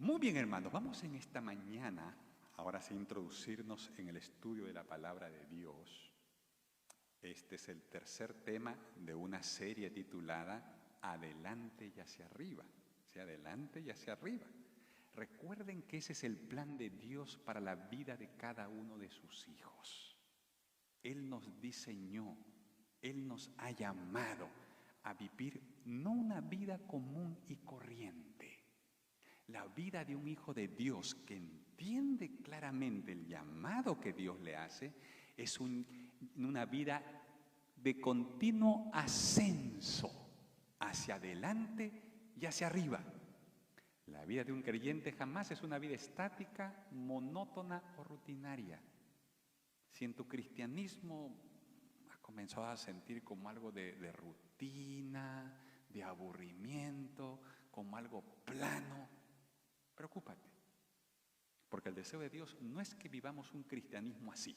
Muy bien, hermanos, vamos en esta mañana, ahora sí, introducirnos en el estudio de la palabra de Dios. Este es el tercer tema de una serie titulada Adelante y hacia arriba. Sí, adelante y hacia arriba. Recuerden que ese es el plan de Dios para la vida de cada uno de sus hijos. Él nos diseñó, Él nos ha llamado a vivir no una vida común y corriente. La vida de un hijo de Dios que entiende claramente el llamado que Dios le hace es una vida de continuo ascenso hacia adelante y hacia arriba. La vida de un creyente jamás es una vida estática, monótona o rutinaria. Si en tu cristianismo has comenzado a sentir como algo de rutina, de aburrimiento, como algo plano, preocúpate, porque el deseo de Dios no es que vivamos un cristianismo así.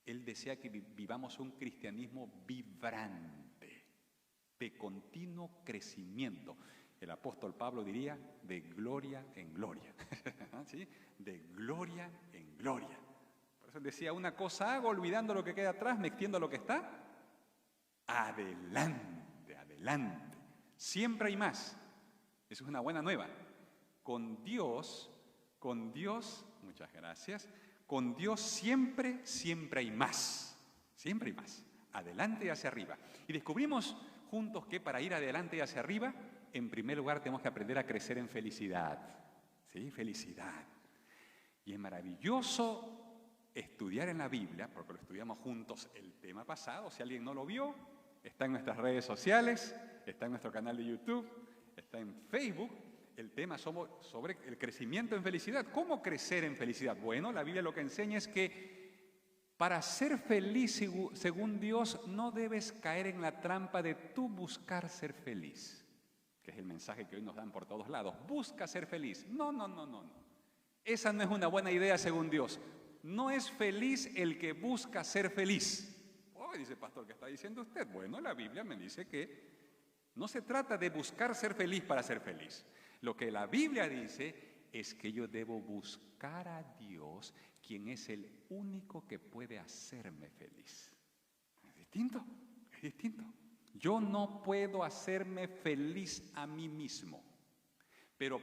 Él desea que vivamos un cristianismo vibrante, de continuo crecimiento. El apóstol Pablo diría, de gloria en gloria, ¿sí? De gloria en gloria. Por eso decía, una cosa hago, olvidando lo que queda atrás, me extiendo a lo que está adelante, adelante. Siempre hay más. Eso es una buena nueva. Con Dios, muchas gracias, con Dios siempre hay más, siempre hay más, adelante y hacia arriba. Y descubrimos juntos que para ir adelante y hacia arriba, en primer lugar tenemos que aprender a crecer en felicidad, ¿sí? Felicidad. Y es maravilloso estudiar en la Biblia, porque lo estudiamos juntos el tema pasado. Si alguien no lo vio, está en nuestras redes sociales, está en nuestro canal de YouTube, está en Facebook. El tema sobre el crecimiento en felicidad. ¿Cómo crecer en felicidad? Bueno, la Biblia lo que enseña es que para ser feliz según Dios no debes caer en la trampa de tú buscar ser feliz, que es el mensaje que hoy nos dan por todos lados. Busca ser feliz. No. Esa no es una buena idea según Dios. No es feliz el que busca ser feliz. Dice pastor, ¿qué está diciendo usted? Bueno, la Biblia me dice que no se trata de buscar ser feliz para ser feliz. Lo que la Biblia dice es que yo debo buscar a Dios, quien es el único que puede hacerme feliz. Es distinto, es distinto. Yo no puedo hacerme feliz a mí mismo, pero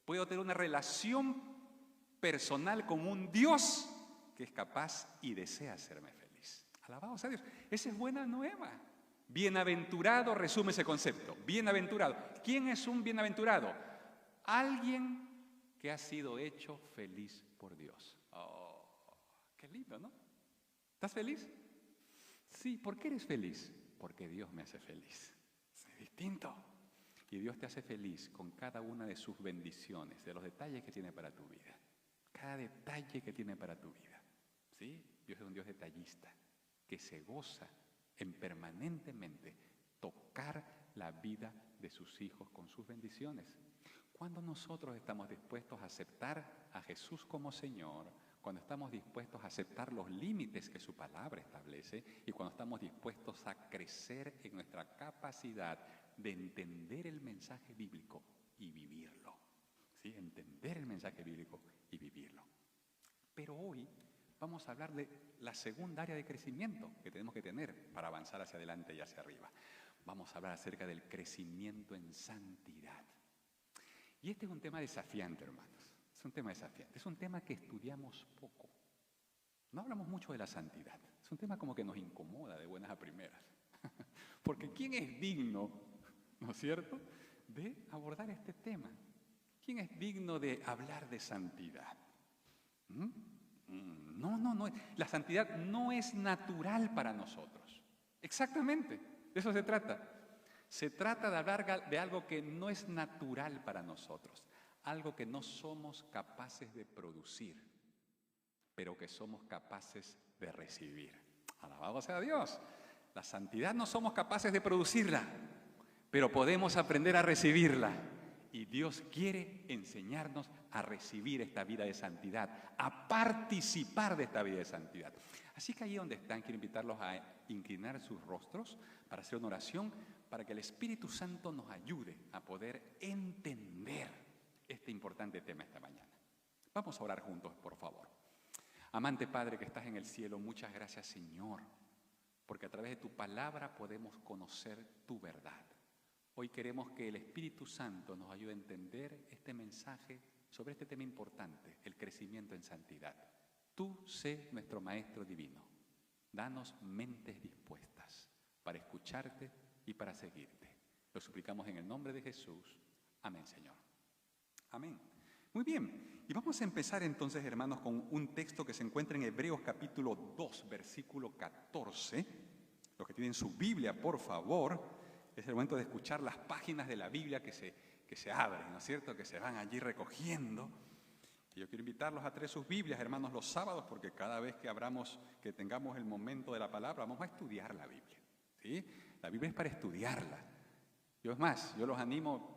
puedo tener una relación personal con un Dios que es capaz y desea hacerme feliz. Alabado sea Dios. Esa es buena nueva. Bienaventurado resume ese concepto. Bienaventurado. ¿Quién es un bienaventurado? Alguien que ha sido hecho feliz por Dios. Oh, qué lindo, ¿no? ¿Estás feliz? Sí. ¿Por qué eres feliz? Porque Dios me hace feliz. Es distinto. Y Dios te hace feliz con cada una de sus bendiciones, de los detalles que tiene para tu vida. Cada detalle que tiene para tu vida. ¿Sí? Dios es un Dios detallista que se goza en permanentemente tocar la vida de sus hijos con sus bendiciones. Cuando nosotros estamos dispuestos a aceptar a Jesús como Señor, cuando estamos dispuestos a aceptar los límites que su palabra establece y cuando estamos dispuestos a crecer en nuestra capacidad de entender el mensaje bíblico y vivirlo. ¿Sí? Entender el mensaje bíblico y vivirlo. Pero hoy vamos a hablar de la segunda área de crecimiento que tenemos que tener para avanzar hacia adelante y hacia arriba. Vamos a hablar acerca del crecimiento en santidad. Y este es un tema desafiante, hermanos. Es un tema desafiante. Es un tema que estudiamos poco. No hablamos mucho de la santidad. Es un tema como que nos incomoda de buenas a primeras. Porque ¿quién es digno, no es cierto, de abordar este tema? ¿Quién es digno de hablar de santidad? No. La santidad no es natural para nosotros. Exactamente, de eso se trata. Se trata de hablar de algo que no es natural para nosotros, algo que no somos capaces de producir, pero que somos capaces de recibir. Alabado sea Dios. La santidad no somos capaces de producirla, pero podemos aprender a recibirla. Y Dios quiere enseñarnos a recibir esta vida de santidad, a participar de esta vida de santidad. Así que ahí donde están, quiero invitarlos a inclinar sus rostros para hacer una oración, para que el Espíritu Santo nos ayude a poder entender este importante Vamos a orar juntos, por favor. Amante Padre que estás en el cielo, muchas gracias, Señor, porque a través de tu palabra podemos conocer tu verdad. Hoy queremos que el Espíritu Santo nos ayude a entender este mensaje sobre este tema importante, el crecimiento en santidad. Tú sé nuestro Maestro Divino. Danos mentes dispuestas para escucharte y para seguirte. Lo suplicamos en el nombre de Jesús. Amén, Señor. Amén. Muy bien. Y vamos a empezar entonces, hermanos, con un texto que se encuentra en Hebreos capítulo 2, versículo 14. Los que tienen su Biblia, por favor, es el momento de escuchar las páginas de la Biblia que se abren, ¿no es cierto? Que se van allí recogiendo. Y yo quiero invitarlos a traer sus Biblias, hermanos, los sábados, porque cada vez que tengamos el momento de la palabra, vamos a estudiar la Biblia, ¿sí? La Biblia es para estudiarla. Es más, yo los animo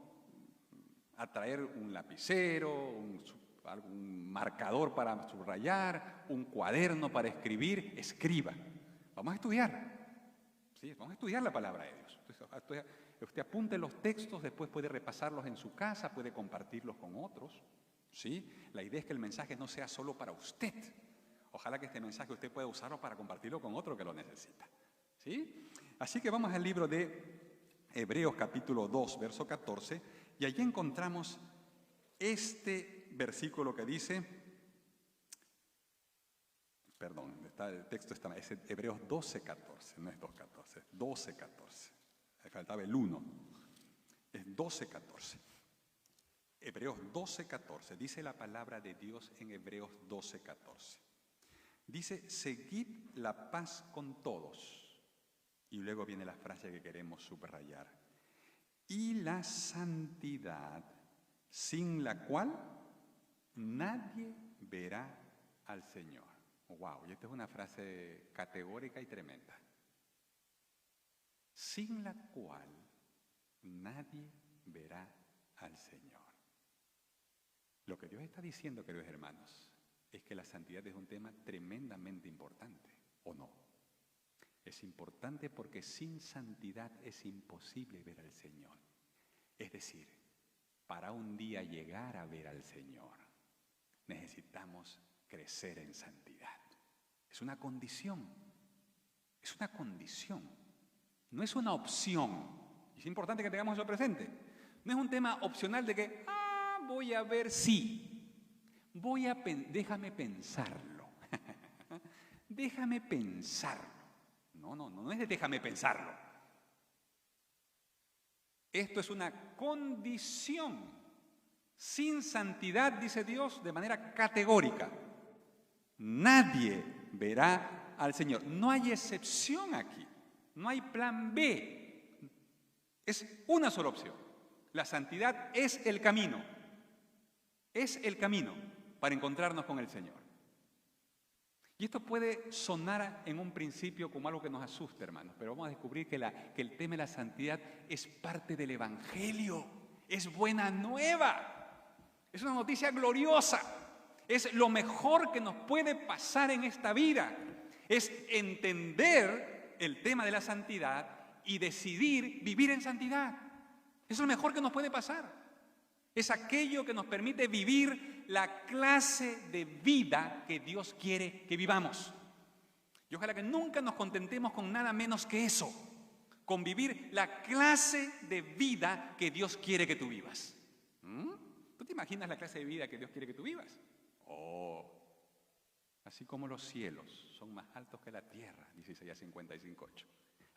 a traer un lapicero, un marcador para subrayar, un cuaderno para escribir. Escriba. Vamos a estudiar. ¿Sí? Vamos a estudiar la palabra de Dios. Entonces, usted apunte los textos, después puede repasarlos en su casa, puede compartirlos con otros. ¿Sí? La idea es que el mensaje no sea solo para usted. Ojalá que este mensaje usted pueda usarlo para compartirlo con otro que lo necesita. ¿Sí? Así que vamos al libro de Hebreos capítulo 2, verso 14, y allí encontramos este versículo que dice, el texto está, es Hebreos 12, 14, no es 2, 14, 12, 14. Me faltaba el 1. Es 12, 14. Hebreos 12, 14. Dice la palabra de Dios en Hebreos 12, 14. Dice, seguid la paz con todos. Y luego viene la frase que queremos subrayar. Y la santidad, sin la cual nadie verá al Señor. Wow, y esta es una frase categórica y tremenda. Sin la cual nadie verá al Señor. Lo que Dios está diciendo, queridos hermanos, es que la santidad es un tema tremendamente importante, ¿o no? Es importante porque sin santidad es imposible ver al Señor. Es decir, para un día llegar a ver al Señor, necesitamos crecer en santidad. Es una condición. Es una condición. No es una opción. Es importante que tengamos eso presente. No es un tema opcional de que, voy a ver si. Déjame pensarlo. Déjame pensarlo. No es de déjame pensarlo. Esto es una condición. Sin santidad, dice Dios, de manera categórica, nadie verá al Señor. No hay excepción aquí. No hay plan B. Es una sola opción. La santidad es el camino. Es el camino para encontrarnos con el Señor. Y esto puede sonar en un principio como algo que nos asusta, hermanos, pero vamos a descubrir que el tema de la santidad es parte del Evangelio, es buena nueva, es una noticia gloriosa, es lo mejor que nos puede pasar en esta vida, es entender el tema de la santidad y decidir vivir en santidad. Es lo mejor que nos puede pasar. Es aquello que nos permite vivir la clase de vida que Dios quiere que vivamos. Y ojalá que nunca nos contentemos con nada menos que eso, con vivir la clase de vida que Dios quiere que tú vivas. ¿Tú te imaginas la clase de vida que Dios quiere que tú vivas? Así como los cielos son más altos que la tierra, dice Isaías 55:8.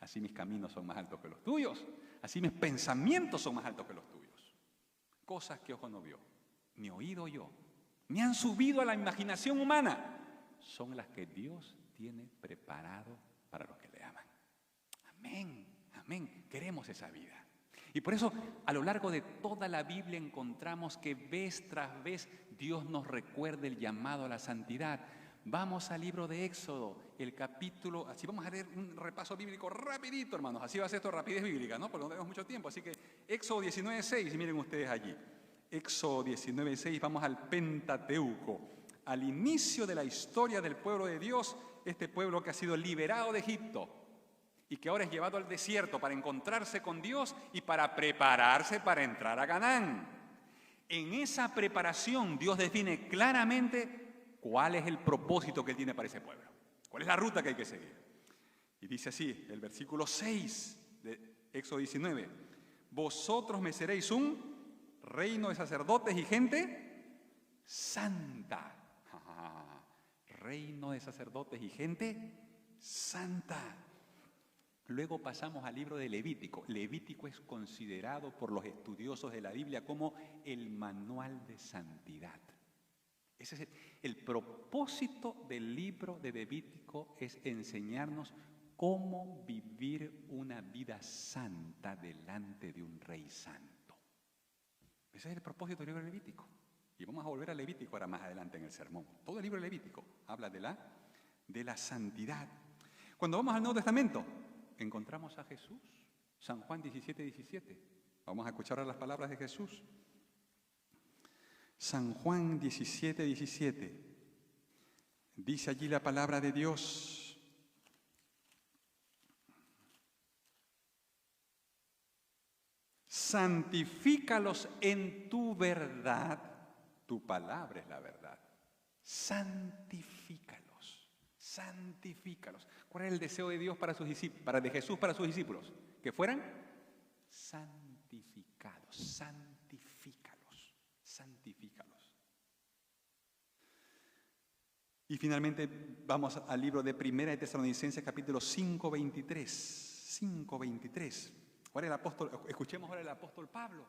Así mis caminos son más altos que los tuyos, así mis pensamientos son más altos que los tuyos. Cosas que ojo no vio, ni oído oyó, ni han subido a la imaginación humana, son las que Dios tiene preparado para los que le aman. Amén, amén. Queremos esa vida. Y por eso a lo largo de toda la Biblia encontramos que vez tras vez Dios nos recuerda el llamado a la santidad. Vamos al libro de Éxodo, el capítulo, así vamos a leer un repaso bíblico rapidito, hermanos, así va a ser esto, rapidez bíblica, ¿no? Porque no tenemos mucho tiempo, así que Éxodo 19:6, miren ustedes allí. Éxodo 19:6, vamos al Pentateuco, al inicio de la historia del pueblo de Dios, este pueblo que ha sido liberado de Egipto y que ahora es llevado al desierto para encontrarse con Dios y para prepararse para entrar a Canaán. En esa preparación Dios define claramente cuál es el propósito que Él tiene para ese pueblo. ¿Cuál es la ruta que hay que seguir? Y dice así, el versículo 6 de Éxodo 19. Vosotros me seréis un reino de sacerdotes y gente santa. Reino de sacerdotes y gente santa. Luego pasamos al libro de Levítico. Levítico es considerado por los estudiosos de la Biblia como el manual de santidad. Ese es el propósito del libro de Levítico, es enseñarnos cómo vivir una vida santa delante de un rey santo. Ese es el propósito del libro de Levítico. Y vamos a volver a Levítico ahora más adelante en el sermón. Todo el libro de Levítico habla de la santidad. Cuando vamos al Nuevo Testamento, encontramos a Jesús. San Juan 17:17. Vamos a escuchar las palabras de Jesús. San Juan 17:17. Dice allí la palabra de Dios. Santifícalos en tu verdad. Tu palabra es la verdad. Santifícalos. Santifícalos. ¿Cuál es el deseo de Dios para sus discípulos, de Jesús para sus discípulos? Que fueran santificados. Santifícalos. Santifícalos. Y finalmente vamos al libro de Primera de Tesalonicenses, capítulo 5:23. 5:23. Ahora el apóstol, escuchemos ahora el apóstol Pablo.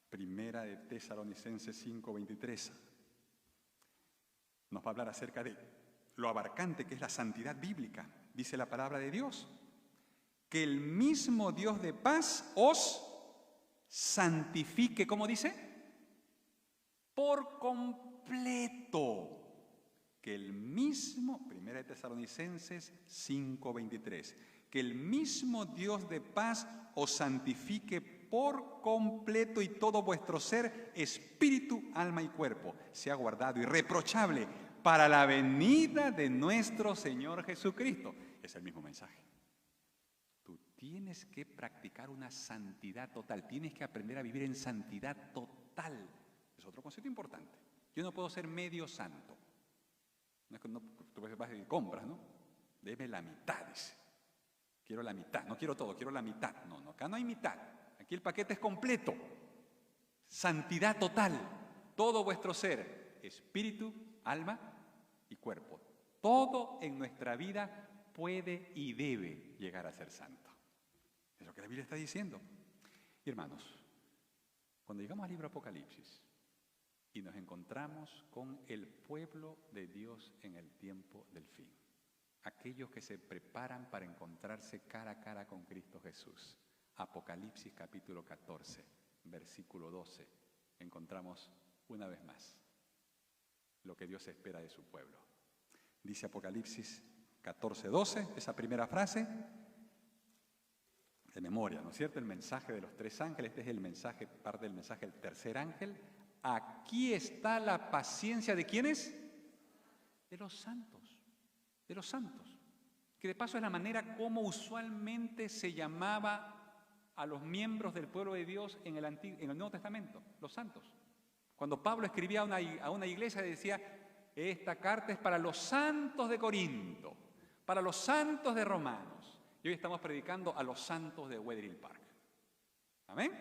Primera de Tesalonicenses 5:23. Nos va a hablar acerca de lo abarcante que es la santidad bíblica. Dice la palabra de Dios, que el mismo Dios de paz os santifique, ¿cómo dice? Por completo. Que el mismo, Primera de Tesalonicenses 5:23, que el mismo Dios de paz os santifique por completo y todo vuestro ser, espíritu, alma y cuerpo, sea guardado irreprochable para la venida de nuestro Señor Jesucristo. Es el mismo mensaje. Tú tienes que practicar una santidad total, tienes que aprender a vivir en santidad total. Es otro concepto importante. Yo no puedo ser medio santo. No es que tú vas y compras, ¿no? Deme la mitad, dice. Quiero la mitad, no quiero todo, quiero la mitad. No, acá no hay mitad. Aquí el paquete es completo. Santidad total. Todo vuestro ser, espíritu, alma y cuerpo. Todo en nuestra vida puede y debe llegar a ser santo. Es lo que la Biblia está diciendo. Y hermanos, cuando llegamos al libro Apocalipsis y nos encontramos con el pueblo de Dios en el tiempo del fin, aquellos que se preparan para encontrarse cara a cara con Cristo Jesús. Apocalipsis capítulo 14, versículo 12, encontramos una vez más lo que Dios espera de su pueblo. Dice Apocalipsis 14, 12, esa primera frase, de memoria, ¿no es cierto? El mensaje de los tres ángeles, este es el mensaje, parte del mensaje del tercer ángel. Aquí está la paciencia de ¿quiénes? De los santos, de los santos. Que de paso es la manera como usualmente se llamaba a los miembros del pueblo de Dios en el Nuevo Testamento, los santos. Cuando Pablo escribía a una iglesia decía, esta carta es para los santos de Corinto, para los santos de Romanos. Y hoy estamos predicando a los santos de Weatherhill Park. ¿Amén?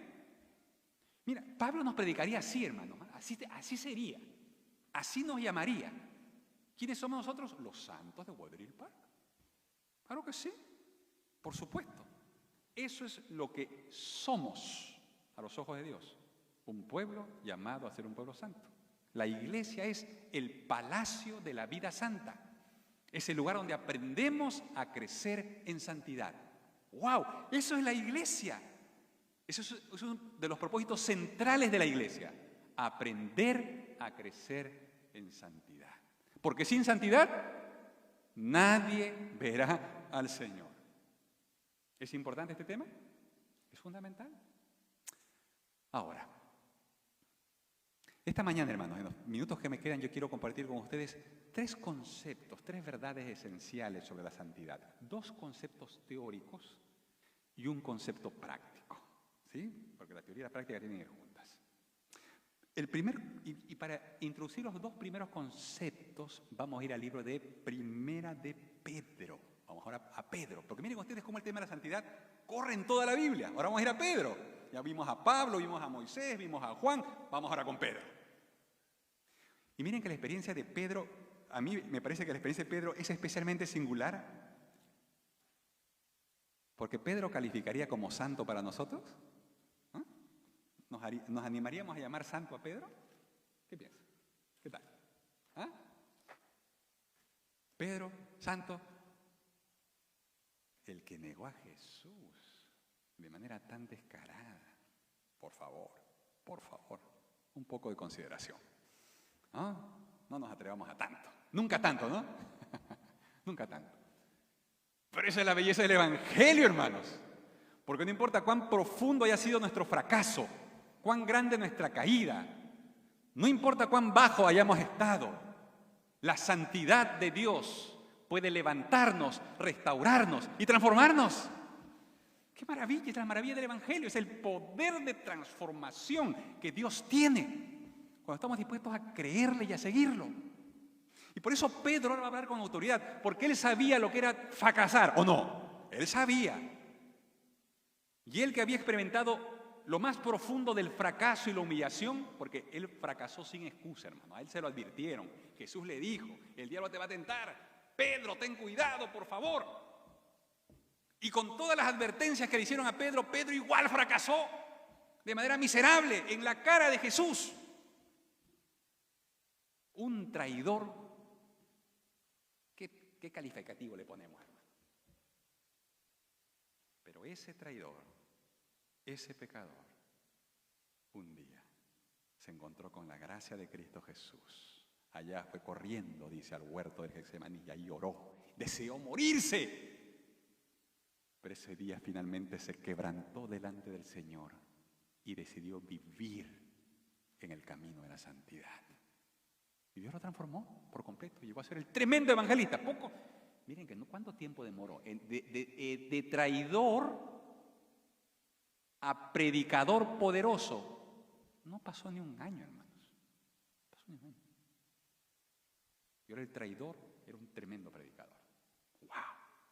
Mira, Pablo nos predicaría así, hermanos. Así sería. Así nos llamaría. ¿Quiénes somos nosotros? Los santos de Weatherhill Park. Claro que sí, por supuesto. Eso es lo que somos a los ojos de Dios. Un pueblo llamado a ser un pueblo santo. La iglesia es el palacio de la vida santa. Es el lugar donde aprendemos a crecer en santidad. ¡Wow! Eso es la iglesia. Eso es uno de los propósitos centrales de la iglesia. Aprender a crecer en santidad. Porque sin santidad nadie verá al Señor. ¿Es importante este tema? ¿Es fundamental? Ahora, esta mañana, hermanos, en los minutos que me quedan, yo quiero compartir con ustedes tres conceptos, tres verdades esenciales sobre la santidad. Dos conceptos teóricos y un concepto práctico. ¿Sí? Porque la teoría y la práctica tienen que ir juntas. Y para introducir los dos primeros conceptos, vamos a ir al libro de Primera de Pedro. Vamos ahora a Pedro, porque miren ustedes cómo el tema de la santidad corre en toda la Biblia. Ahora vamos a ir a Pedro. Ya vimos a Pablo, vimos a Moisés, vimos a Juan, vamos ahora con Pedro. Y miren que la experiencia de Pedro, a mí me parece que la experiencia de Pedro es especialmente singular, porque Pedro calificaría como santo para nosotros. ¿Ah? ¿Nos animaríamos a llamar santo a Pedro? ¿Qué piensas? ¿Qué tal? ¿Ah? Pedro, santo, el que negó a Jesús de manera tan descarada. Por favor, un poco de consideración. ¿Ah? No nos atrevamos a tanto. Nunca tanto, ¿no? Nunca tanto. Pero esa es la belleza del Evangelio, hermanos. Porque no importa cuán profundo haya sido nuestro fracaso, cuán grande nuestra caída, no importa cuán bajo hayamos estado, la santidad de Dios puede levantarnos, restaurarnos y transformarnos. ¡Qué maravilla! Es la maravilla del Evangelio, es el poder de transformación que Dios tiene cuando estamos dispuestos a creerle y a seguirlo. Y por eso Pedro ahora va a hablar con autoridad, porque él sabía lo que era fracasar, ¿o no? Él sabía. Y él que había experimentado lo más profundo del fracaso y la humillación, porque él fracasó sin excusa, hermano. A él se lo advirtieron. Jesús le dijo, el diablo te va a tentar. Pedro, ten cuidado, por favor. Y con todas las advertencias que le hicieron a Pedro, Pedro igual fracasó de manera miserable en la cara de Jesús. Un traidor. ¿Qué calificativo le ponemos, hermano? Pero ese traidor, ese pecador, un día se encontró con la gracia de Cristo Jesús. Allá fue corriendo, dice, al huerto del Getsemaní y ahí oró. Deseó morirse. Pero ese día finalmente se quebrantó delante del Señor y decidió vivir en el camino de la santidad. Y Dios lo transformó por completo. Llegó a ser el tremendo evangelista. Miren que cuánto tiempo demoró. De traidor a predicador poderoso. No pasó ni un año, hermanos. No pasó ni un año. Y ahora el traidor era un tremendo predicador. ¡Wow!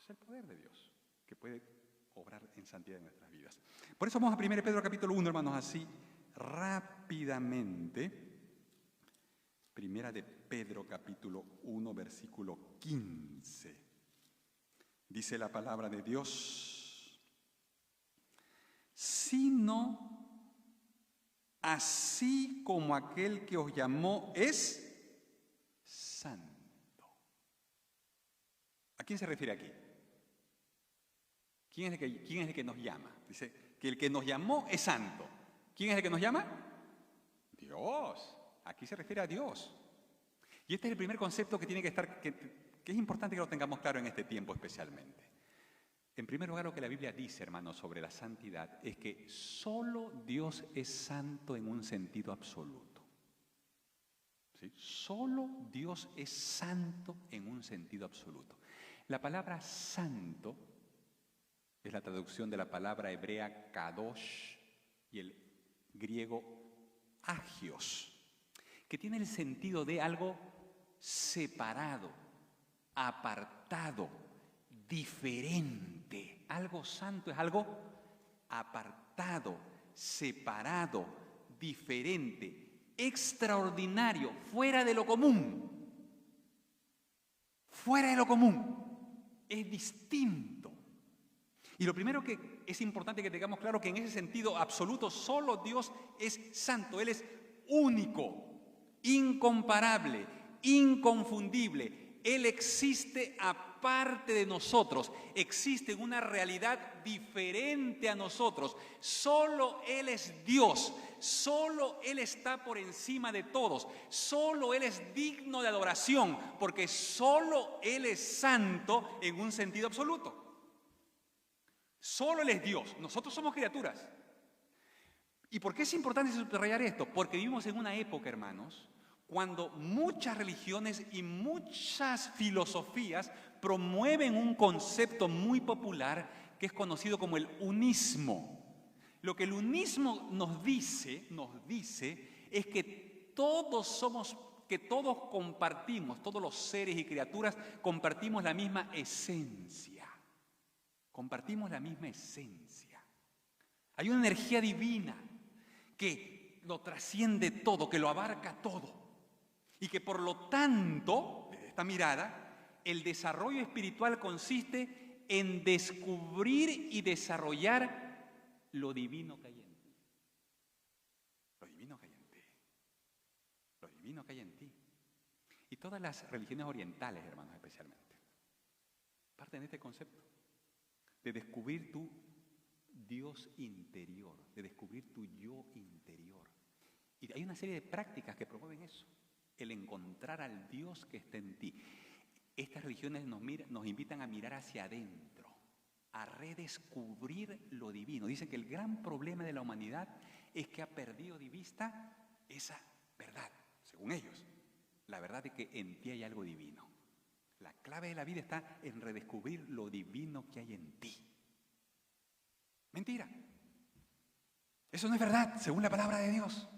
Es el poder de Dios que puede obrar en santidad en nuestras vidas. Por eso vamos a 1 Pedro capítulo 1, hermanos, así rápidamente. Primera de Pedro capítulo 1, versículo 15. Dice la palabra de Dios: sino así como aquel que os llamó es santo. ¿A quién se refiere aquí? ¿Quién es el que nos llama? Dice que el que nos llamó es santo. ¿Quién es el que nos llama? Dios. Aquí se refiere a Dios. Y este es el primer concepto que tiene que estar, que es importante que lo tengamos claro en este tiempo especialmente. En primer lugar, lo que la Biblia dice, hermanos, sobre la santidad es que solo Dios es santo en un sentido absoluto. ¿Sí? Solo Dios es santo en un sentido absoluto. La palabra santo es la traducción de la palabra hebrea kadosh y el griego agios, que tiene el sentido de algo separado, apartado, diferente. Algo santo es algo apartado, separado, diferente, extraordinario, fuera de lo común. Fuera de lo común. Es distinto. Y lo primero que es importante que tengamos claro que en ese sentido absoluto solo Dios es santo. Él es único, incomparable, inconfundible. Él existe aparte de nosotros, existe en una realidad diferente a nosotros. Solo Él es Dios, solo Él está por encima de todos, solo Él es digno de adoración, porque solo Él es santo en un sentido absoluto. Solo Él es Dios, nosotros somos criaturas. ¿Y por qué es importante subrayar esto? Porque vivimos en una época, hermanos, cuando muchas religiones y muchas filosofías promueven un concepto muy popular que es conocido como el unismo. Lo que el unismo nos dice es que todos compartimos, todos los seres y criaturas compartimos la misma esencia. Compartimos la misma esencia. Hay una energía divina que lo trasciende todo, que lo abarca todo. Y que por lo tanto, desde esta mirada, el desarrollo espiritual consiste en descubrir y desarrollar lo divino que hay en ti. Lo divino que hay en ti. Lo divino que hay en ti. Y todas las religiones orientales, hermanos, especialmente, parten de este concepto de descubrir tu Dios interior, de descubrir tu yo interior. Y hay una serie de prácticas que promueven eso, el encontrar al Dios que está en ti. Estas religiones nos invitan a mirar hacia adentro, a redescubrir lo divino. Dicen que el gran problema de la humanidad es que ha perdido de vista esa verdad, según ellos, la verdad de que en ti hay algo divino. La clave de la vida está en redescubrir lo divino que hay en ti. Mentira. Eso no es verdad, según la palabra de Dios.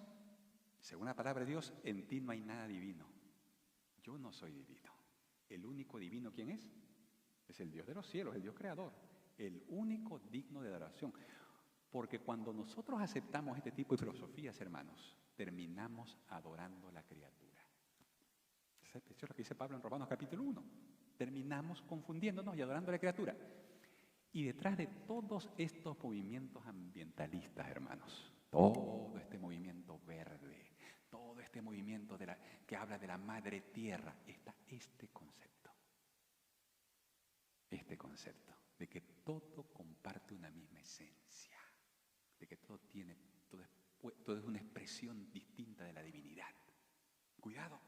Según la palabra de Dios, en ti no hay nada divino. Yo no soy divino. El único divino, ¿quién es? Es el Dios de los cielos, el Dios creador. El único digno de adoración. Porque cuando nosotros aceptamos este tipo de filosofías, hermanos, terminamos adorando a la criatura. Eso es lo que dice Pablo en Romanos capítulo 1. Terminamos confundiéndonos y adorando a la criatura. Y detrás de todos estos movimientos ambientalistas, hermanos, todo este movimiento verde, todo este movimiento que habla de la madre tierra, está este concepto de que todo comparte una misma esencia, de que todo es una expresión distinta de la divinidad. Cuidado.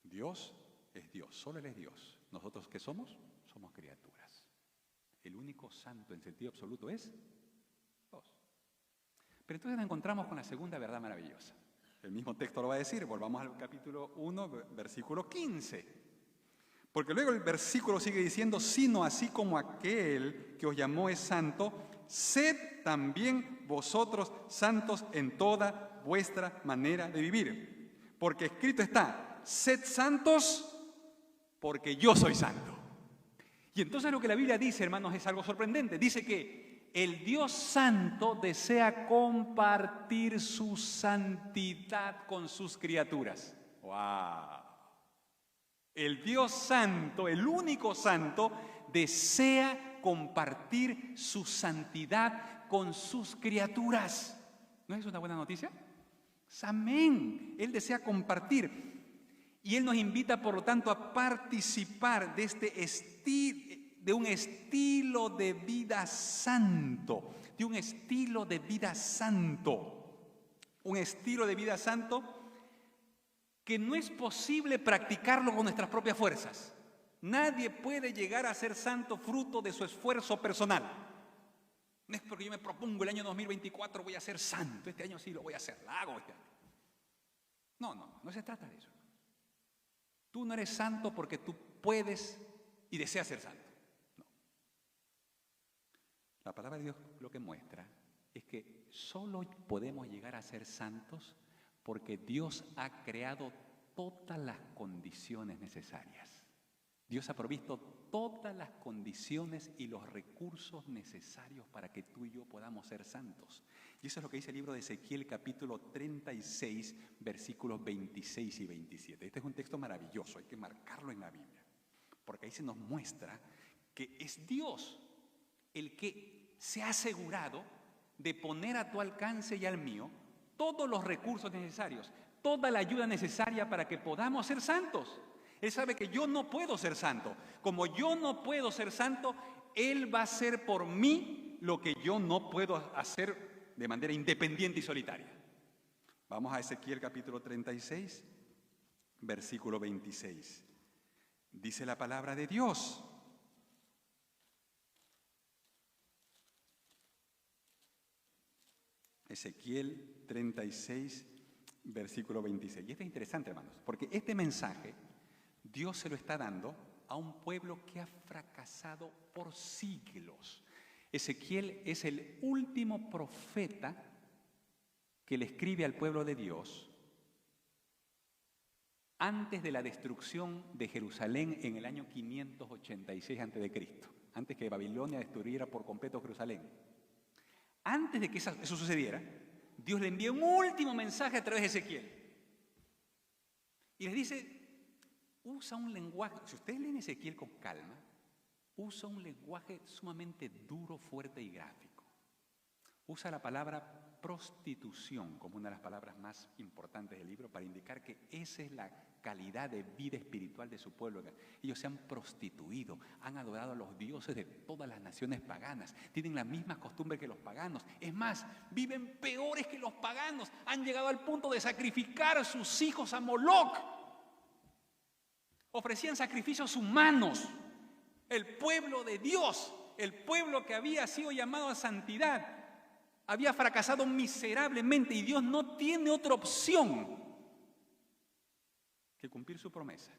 Dios es Dios, solo Él es Dios. ¿Nosotros qué somos? Somos criaturas. El único santo en sentido absoluto es Dios. Pero entonces nos encontramos con la segunda verdad maravillosa. El mismo texto lo va a decir, volvamos al capítulo 1, versículo 15. Porque luego el versículo sigue diciendo, sino así como aquel que os llamó es santo, sed también vosotros santos en toda vuestra manera de vivir. Porque escrito está, sed santos porque yo soy santo. Y entonces lo que la Biblia dice, hermanos, es algo sorprendente. Dice que el Dios santo desea compartir su santidad con sus criaturas. ¡Wow! El Dios santo, el único santo, desea compartir su santidad con sus criaturas. ¿No es una buena noticia? Amén. Él desea compartir. Y Él nos invita, por lo tanto, a participar de un estilo de vida santo, un estilo de vida santo que no es posible practicarlo con nuestras propias fuerzas. Nadie puede llegar a ser santo fruto de su esfuerzo personal. No es porque yo me propongo el año 2024 voy a ser santo, este año sí lo voy a hacer, la hago este año. No se trata de eso. Tú no eres santo porque tú puedes y deseas ser santo. No. La palabra de Dios lo que muestra es que solo podemos llegar a ser santos porque Dios ha creado todas las condiciones necesarias. Dios ha provisto todas las condiciones y los recursos necesarios para que tú y yo podamos ser santos. Y eso es lo que dice el libro de Ezequiel, capítulo 36, versículos 26 y 27. Este es un texto maravilloso, hay que marcarlo en la Biblia, porque ahí se nos muestra que es Dios el que se ha asegurado de poner a tu alcance y al mío todos los recursos necesarios, toda la ayuda necesaria para que podamos ser santos. Él sabe que yo no puedo ser santo. Como yo no puedo ser santo, Él va a hacer por mí lo que yo no puedo hacer de manera independiente y solitaria. Vamos a Ezequiel capítulo 36, versículo 26. Dice la palabra de Dios. Ezequiel 36, versículo 26. Y esto es interesante, hermanos, porque este mensaje Dios se lo está dando a un pueblo que ha fracasado por siglos. Ezequiel es el último profeta que le escribe al pueblo de Dios antes de la destrucción de Jerusalén en el año 586 a.C., antes que Babilonia destruyera por completo Jerusalén. Antes de que eso sucediera, Dios le envía un último mensaje a través de Ezequiel. Y les dice, usa un lenguaje, si ustedes leen Ezequiel con calma, usa un lenguaje sumamente duro, fuerte y gráfico. Usa la palabra prostitución como una de las palabras más importantes del libro para indicar que esa es la calidad de vida espiritual de su pueblo. Ellos se han prostituido, han adorado a los dioses de todas las naciones paganas, tienen las mismas costumbres que los paganos. Es más, viven peores que los paganos, han llegado al punto de sacrificar a sus hijos a Moloc. Ofrecían sacrificios humanos. El pueblo de Dios, el pueblo que había sido llamado a santidad, había fracasado miserablemente y Dios no tiene otra opción que cumplir su promesa.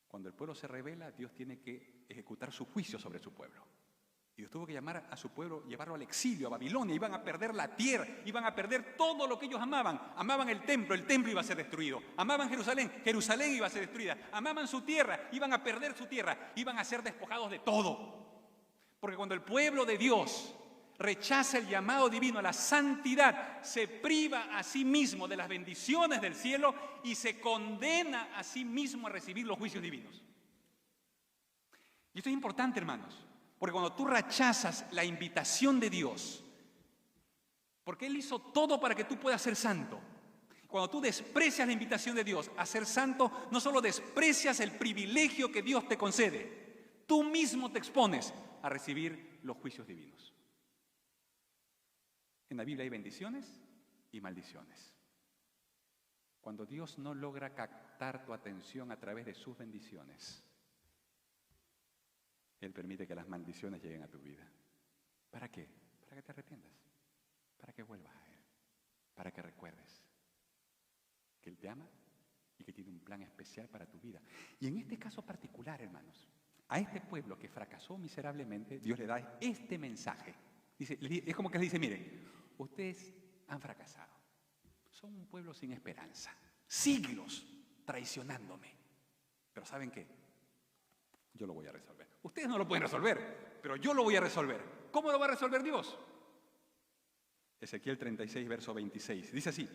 Cuando el pueblo se rebela, Dios tiene que ejecutar su juicio sobre su pueblo. Y Dios tuvo que llamar a su pueblo, llevarlo al exilio, a Babilonia. Iban a perder la tierra, iban a perder todo lo que ellos amaban. Amaban el templo iba a ser destruido. Amaban Jerusalén iba a ser destruida. Amaban su tierra, iban a perder su tierra. Iban a ser despojados de todo. Porque cuando el pueblo de Dios rechaza el llamado divino a la santidad, se priva a sí mismo de las bendiciones del cielo y se condena a sí mismo a recibir los juicios divinos. Y esto es importante, hermanos, porque cuando tú rechazas la invitación de Dios, porque Él hizo todo para que tú puedas ser santo, cuando tú desprecias la invitación de Dios a ser santo, no solo desprecias el privilegio que Dios te concede, tú mismo te expones a recibir los juicios divinos. En la Biblia hay bendiciones y maldiciones. Cuando Dios no logra captar tu atención a través de sus bendiciones, Él permite que las maldiciones lleguen a tu vida. ¿Para qué? Para que te arrepientas, para que vuelvas a Él, para que recuerdes que Él te ama y que tiene un plan especial para tu vida. Y en este caso particular, hermanos, a este pueblo que fracasó miserablemente, Dios le da este mensaje. Dice, es como que les dice, miren, ustedes han fracasado, son un pueblo sin esperanza, siglos traicionándome, pero ¿saben qué? Yo lo voy a resolver. Ustedes no lo pueden resolver, pero yo lo voy a resolver. ¿Cómo lo va a resolver Dios? Ezequiel 36, verso 26, dice así,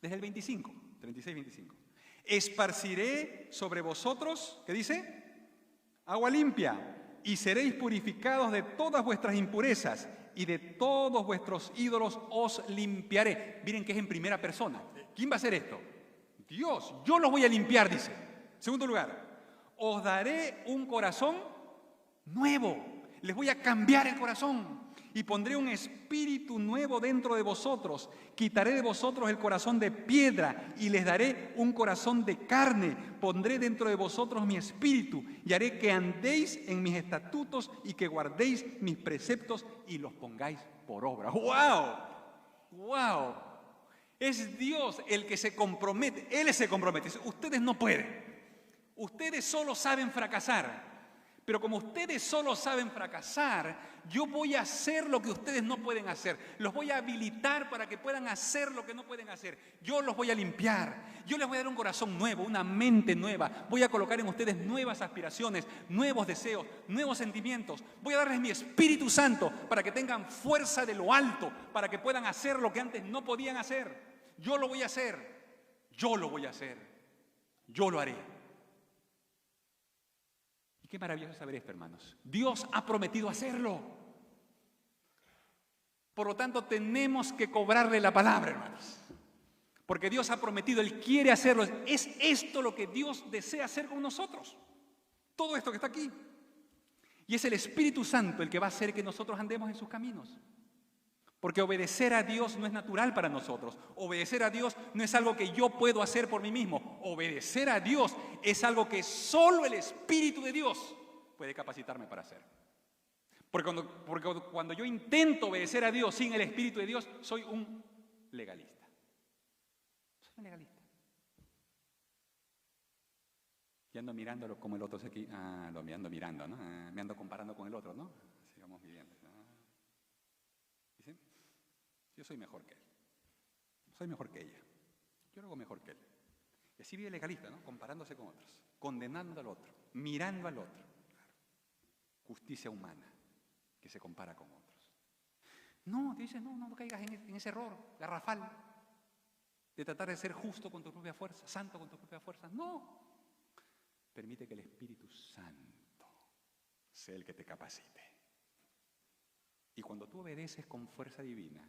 desde el 25, 36, 25. Esparciré sobre vosotros, ¿qué dice? Agua limpia, y seréis purificados de todas vuestras impurezas, y de todos vuestros ídolos os limpiaré. Miren que es en primera persona. ¿Quién va a hacer esto? Dios. Yo los voy a limpiar, dice. Segundo lugar, os daré un corazón nuevo. Les voy a cambiar el corazón y pondré un espíritu nuevo dentro de vosotros. Quitaré de vosotros el corazón de piedra y les daré un corazón de carne. Pondré dentro de vosotros mi espíritu y haré que andéis en mis estatutos y que guardéis mis preceptos y los pongáis por obra. ¡Wow! ¡Wow! Es Dios el que se compromete. Él se compromete. Ustedes no pueden. Ustedes solo saben fracasar. Pero como ustedes solo saben fracasar, yo voy a hacer lo que ustedes no pueden hacer. Los voy a habilitar para que puedan hacer lo que no pueden hacer. Yo los voy a limpiar. Yo les voy a dar un corazón nuevo, una mente nueva. Voy a colocar en ustedes nuevas aspiraciones, nuevos deseos, nuevos sentimientos. Voy a darles mi Espíritu Santo para que tengan fuerza de lo alto, para que puedan hacer lo que antes no podían hacer. Yo lo voy a hacer. Yo lo voy a hacer. Yo lo haré. Qué maravilloso saber esto, hermanos. Dios ha prometido hacerlo. Por lo tanto, tenemos que cobrarle la palabra, hermanos. Porque Dios ha prometido, Él quiere hacerlo. Es esto lo que Dios desea hacer con nosotros. Todo esto que está aquí. Y es el Espíritu Santo el que va a hacer que nosotros andemos en sus caminos. Porque obedecer a Dios no es natural para nosotros. Obedecer a Dios no es algo que yo puedo hacer por mí mismo. Obedecer a Dios es algo que solo el Espíritu de Dios puede capacitarme para hacer. Porque cuando yo intento obedecer a Dios sin el Espíritu de Dios, soy un legalista. Soy un legalista. Y ando mirándolo como el otro aquí. Me ando mirando, ¿no? Me ando comparando con el otro, ¿no? Así vamos viviendo, ¿no? Yo soy mejor que él. Soy mejor que ella. Yo lo hago mejor que él. Y así vive el legalista, ¿no? Comparándose con otros, condenando al otro, mirando al otro. Claro. Justicia humana que se compara con otros. No, te dice, no caigas en ese error garrafal de tratar de ser justo con tu propia fuerza, santo con tu propia fuerza. No. Permite que el Espíritu Santo sea el que te capacite. Y cuando tú obedeces con fuerza divina,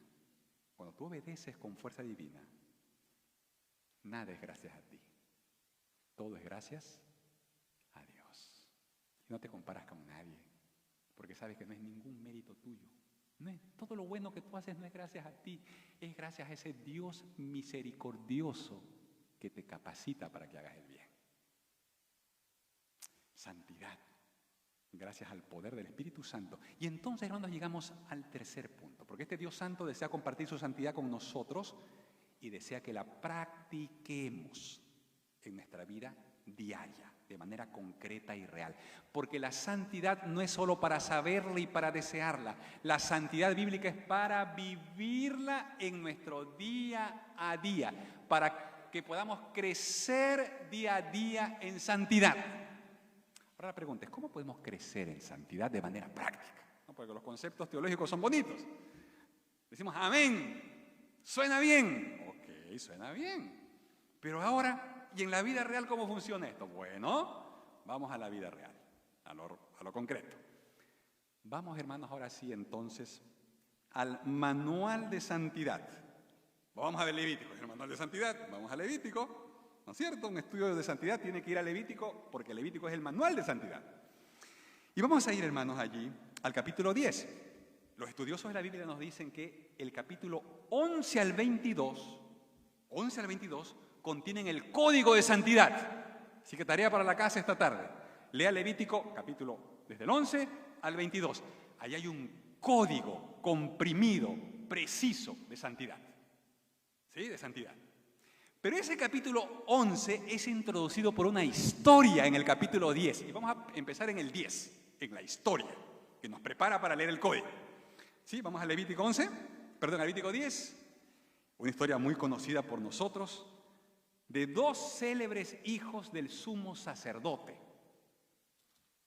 nada es gracias a ti. Todo es gracias a Dios. Y no te comparas con nadie, porque sabes que no es ningún mérito tuyo. Todo lo bueno que tú haces no es gracias a ti, es gracias a ese Dios misericordioso que te capacita para que hagas el bien. Santidad, gracias al poder del Espíritu Santo. Y entonces, hermanos, llegamos al tercer punto, porque este Dios Santo desea compartir su santidad con nosotros y desea que la practiquemos en nuestra vida diaria, de manera concreta y real. Porque la santidad no es solo para saberla y para desearla. La santidad bíblica es para vivirla en nuestro día a día, para que podamos crecer día a día en santidad. Ahora la pregunta es, ¿cómo podemos crecer en santidad de manera práctica? ¿No? Porque los conceptos teológicos son bonitos. Decimos, amén, suena bien. Ok, suena bien. Pero ahora, ¿y en la vida real cómo funciona esto? Bueno, vamos a la vida real, a lo concreto. Vamos, hermanos, ahora sí, entonces, al manual de santidad. Vamos a ver Levítico, el manual de santidad, vamos a Levítico. ¿No es cierto? Un estudio de santidad tiene que ir a Levítico porque Levítico es el manual de santidad. Y vamos a ir, hermanos, allí al capítulo 10. Los estudiosos de la Biblia nos dicen que el capítulo 11 al 22 contienen el código de santidad. Así que tarea para la casa esta tarde. Lea Levítico, capítulo desde el 11 al 22. Allí hay un código comprimido, preciso de santidad. ¿Sí? De santidad. Pero ese capítulo 11 es introducido por una historia en el capítulo 10. Y vamos a empezar en el 10, en la historia, que nos prepara para leer el código. ¿Sí? Vamos a Levítico 10. Una historia muy conocida por nosotros, de dos célebres hijos del sumo sacerdote,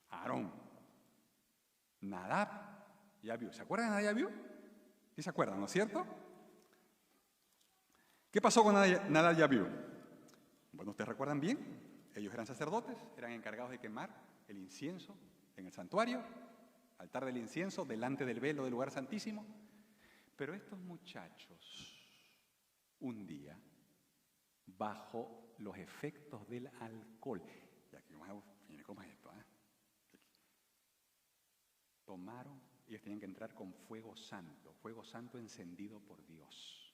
Aarón, Nadab y Abiú. ¿Se acuerdan de Nadab y Abiú? ¿Sí se acuerdan, no es cierto? ¿Qué pasó con Nadab y Abiú? Bueno, ustedes recuerdan bien, ellos eran sacerdotes, eran encargados de quemar el incienso en el santuario, altar del incienso, delante del velo del lugar santísimo. Pero estos muchachos, un día, bajo los efectos del alcohol, y aquí miren cómo es esto, tomaron, ellos tenían que entrar con fuego santo encendido por Dios.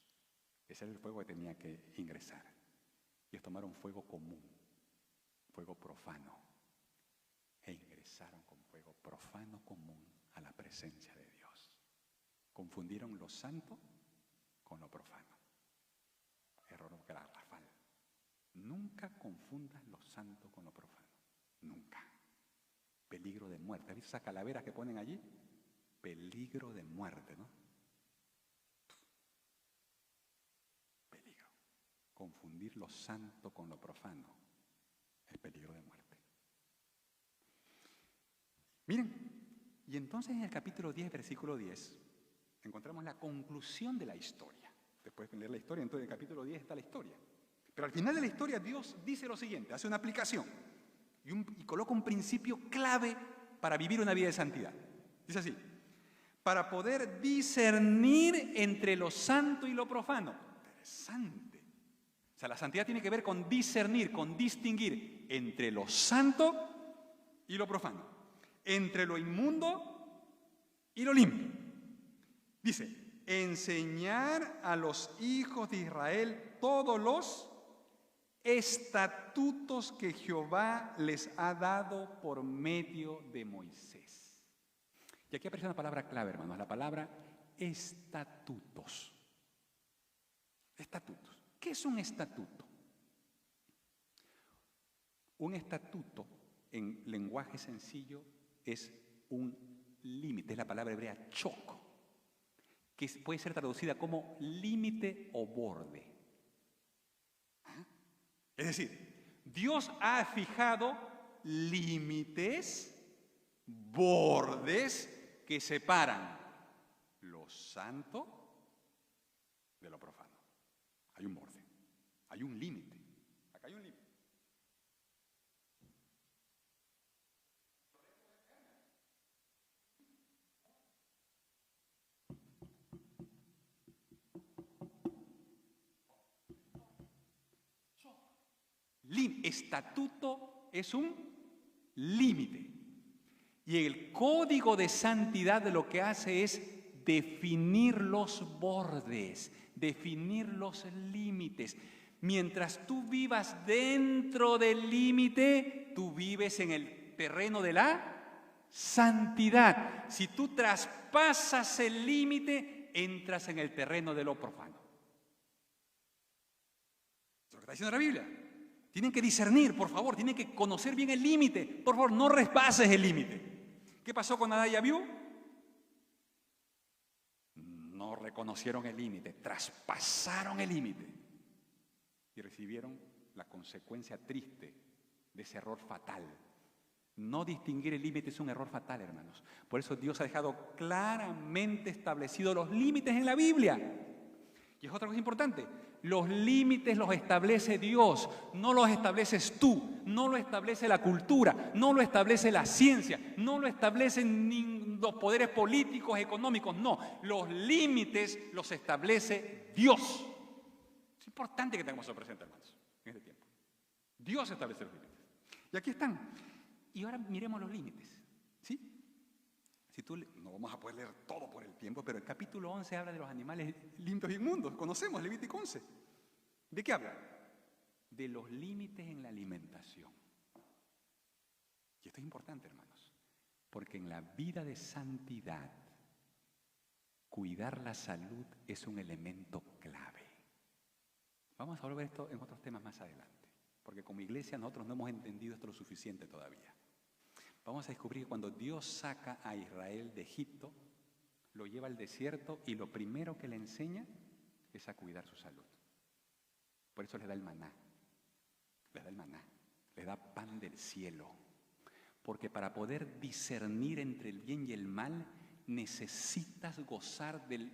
Ese era el fuego que tenía que ingresar. Ellos tomaron fuego común, fuego profano, e ingresaron con fuego profano común a la presencia de Dios. Confundieron lo santo con lo profano. Error garrafal. Nunca confundas lo santo con lo profano. Nunca. Peligro de muerte. ¿Has visto esas calaveras que ponen allí? Peligro de muerte, ¿no? Peligro. Confundir lo santo con lo profano es peligro de muerte. Miren, y entonces en el capítulo 10, versículo 10, encontramos la conclusión de la historia. Después de leer la historia, entonces en el capítulo 10 está la historia. Pero al final de la historia Dios dice lo siguiente, hace una aplicación y coloca un principio clave para vivir una vida de santidad. Dice así, para poder discernir entre lo santo y lo profano. Interesante. O sea, la santidad tiene que ver con discernir, con distinguir entre lo santo y lo profano, entre lo inmundo y lo limpio. Dice, enseñar a los hijos de Israel todos los estatutos que Jehová les ha dado por medio de Moisés. Y aquí aparece una palabra clave, hermanos, la palabra estatutos. Estatutos. ¿Qué es un estatuto? Un estatuto, en lenguaje sencillo, es un límite, es la palabra hebrea choco, que puede ser traducida como límite o borde. Es decir, Dios ha fijado límites, bordes que separan lo santo de lo profano. Hay un borde, hay un límite. Acá hay un límite. Estatuto es un límite. Y el código de santidad lo que hace es definir los bordes, definir los límites. Mientras tú vivas dentro del límite, tú vives en el terreno de la santidad. Si tú traspasas el límite, entras en el terreno de lo profano. Eso es lo que está diciendo la Biblia. Tienen que discernir, por favor, tienen que conocer bien el límite. Por favor, no traspases el límite. ¿Qué pasó con Adán y Abiú? No reconocieron el límite, traspasaron el límite y recibieron la consecuencia triste de ese error fatal. No distinguir el límite es un error fatal, hermanos. Por eso Dios ha dejado claramente establecidos los límites en la Biblia. Y es otra cosa importante. Los límites los establece Dios, no los estableces tú, no lo establece la cultura, no lo establece la ciencia, no lo establecen ni los poderes políticos, económicos, no. Los límites los establece Dios. Es importante que tengamos eso presente, hermanos, en este tiempo. Dios establece los límites. Y aquí están. Y ahora miremos los límites, ¿sí? No vamos a poder leer todo por el tiempo, pero el capítulo 11 habla de los animales limpios y inmundos. Conocemos Levítico 11. ¿De qué habla? De los límites en la alimentación. Y esto es importante, hermanos, porque en la vida de santidad, cuidar la salud es un elemento clave. Vamos a volver esto en otros temas más adelante, porque como iglesia nosotros no hemos entendido esto lo suficiente todavía. Vamos a descubrir que cuando Dios saca a Israel de Egipto, lo lleva al desierto y lo primero que le enseña es a cuidar su salud. Por eso le da el maná, le da pan del cielo. Porque para poder discernir entre el bien y el mal, necesitas gozar de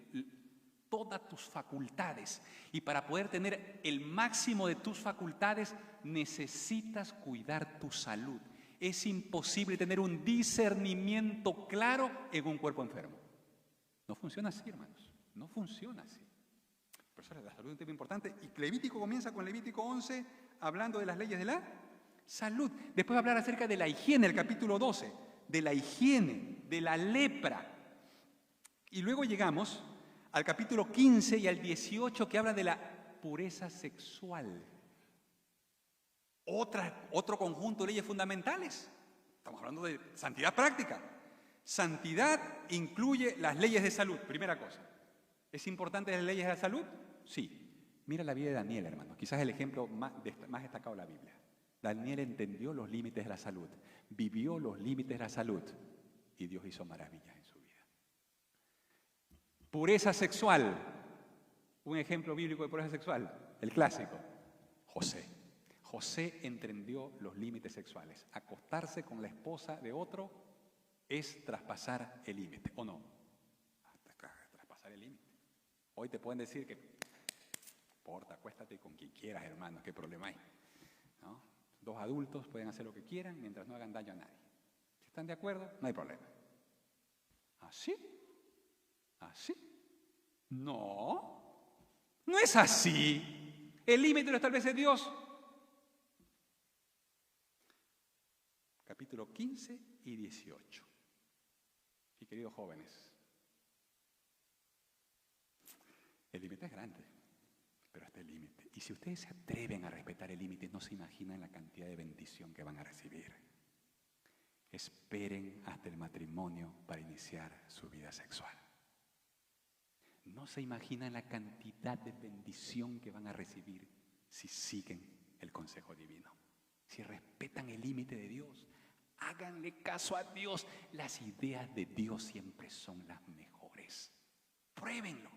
todas tus facultades. Y para poder tener el máximo de tus facultades, necesitas cuidar tu salud. Es imposible tener un discernimiento claro en un cuerpo enfermo. No funciona así, hermanos. No funciona así. Por eso la salud es un tema importante. Y Levítico comienza con Levítico 11, hablando de las leyes de la salud. Después va a hablar acerca de la higiene, el capítulo 12. De la higiene, de la lepra. Y luego llegamos al capítulo 15 y al 18, que habla de la pureza sexual. Otro conjunto de leyes fundamentales. Estamos hablando de santidad práctica. Santidad incluye las leyes de salud, primera cosa. ¿Es importante las leyes de la salud? Sí. Mira la vida de Daniel, hermano. Quizás el ejemplo más destacado de la Biblia. Daniel entendió los límites de la salud, vivió los límites de la salud y Dios hizo maravillas en su vida. Pureza sexual. Un ejemplo bíblico de pureza sexual, el clásico, José. José entendió los límites sexuales. Acostarse con la esposa de otro es traspasar el límite, ¿o no? Traspasar el límite. Hoy te pueden decir que, porta, acuéstate con quien quieras, hermano, ¿qué problema hay? ¿No? Dos adultos pueden hacer lo que quieran mientras no hagan daño a nadie. Si están de acuerdo, no hay problema. ¿Así? ¿Así? No, no es así. El límite lo establece Dios. Capítulo 15 y 18. Y queridos jóvenes, el límite es grande, pero este es el límite. Y si ustedes se atreven a respetar el límite, no se imaginan la cantidad de bendición que van a recibir. Esperen hasta el matrimonio para iniciar su vida sexual. No se imaginan la cantidad de bendición que van a recibir si siguen el consejo divino, si respetan el límite de Dios. Háganle caso a Dios. Las ideas de Dios siempre son las mejores. Pruébenlo.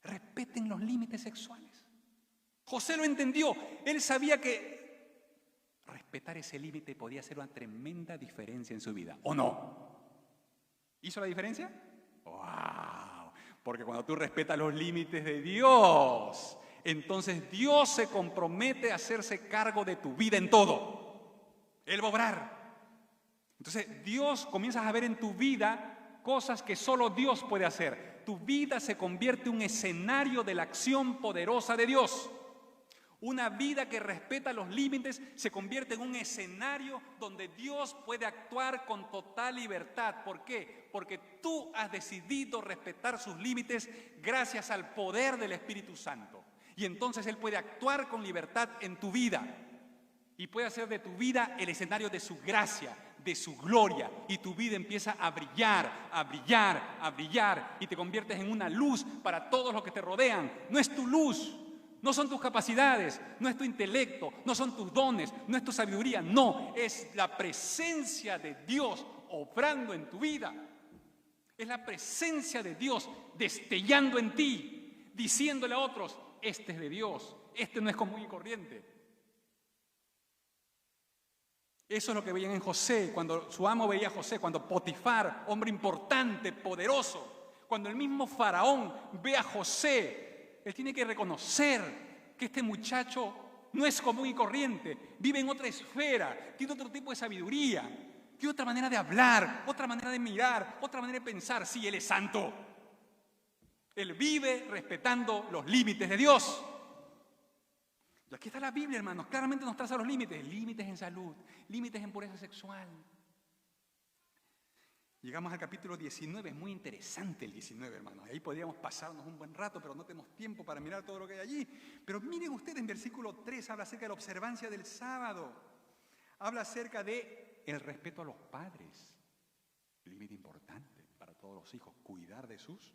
Respeten los límites sexuales. José lo entendió. Él sabía que respetar ese límite podía hacer una tremenda diferencia en su vida. ¿O no? ¿Hizo la diferencia? ¡Wow! Porque cuando tú respetas los límites de Dios, entonces Dios se compromete a hacerse cargo de tu vida en todo. Él va a obrar. Entonces Dios, comienzas a ver en tu vida cosas que solo Dios puede hacer. Tu vida se convierte en un escenario de la acción poderosa de Dios. Una vida que respeta los límites se convierte en un escenario donde Dios puede actuar con total libertad. ¿Por qué? Porque tú has decidido respetar sus límites gracias al poder del Espíritu Santo. Y entonces Él puede actuar con libertad en tu vida. Y puede hacer de tu vida el escenario de su gracia, de su gloria. Y tu vida empieza a brillar, a brillar, a brillar. Y te conviertes en una luz para todos los que te rodean. No es tu luz. No son tus capacidades, no es tu intelecto, no son tus dones, no es tu sabiduría, no, es la presencia de Dios obrando en tu vida. Es la presencia de Dios destellando en ti, diciéndole a otros, este es de Dios, este no es común y corriente. Eso es lo que veían en José, cuando su amo veía a José, cuando Potifar, hombre importante, poderoso, cuando el mismo faraón ve a José. Él tiene que reconocer que este muchacho no es común y corriente, vive en otra esfera, tiene otro tipo de sabiduría, tiene otra manera de hablar, otra manera de mirar, otra manera de pensar. Sí, Él es santo. Él vive respetando los límites de Dios. Y aquí está la Biblia, hermanos, claramente nos traza los límites. Límites en salud, límites en pureza sexual. Llegamos al capítulo 19, es muy interesante el 19, hermanos. Ahí podríamos pasarnos un buen rato, pero no tenemos tiempo para mirar todo lo que hay allí. Pero miren ustedes, en versículo 3 habla acerca de la observancia del sábado. Habla acerca de el respeto a los padres. Límite importante para todos los hijos, cuidar de sus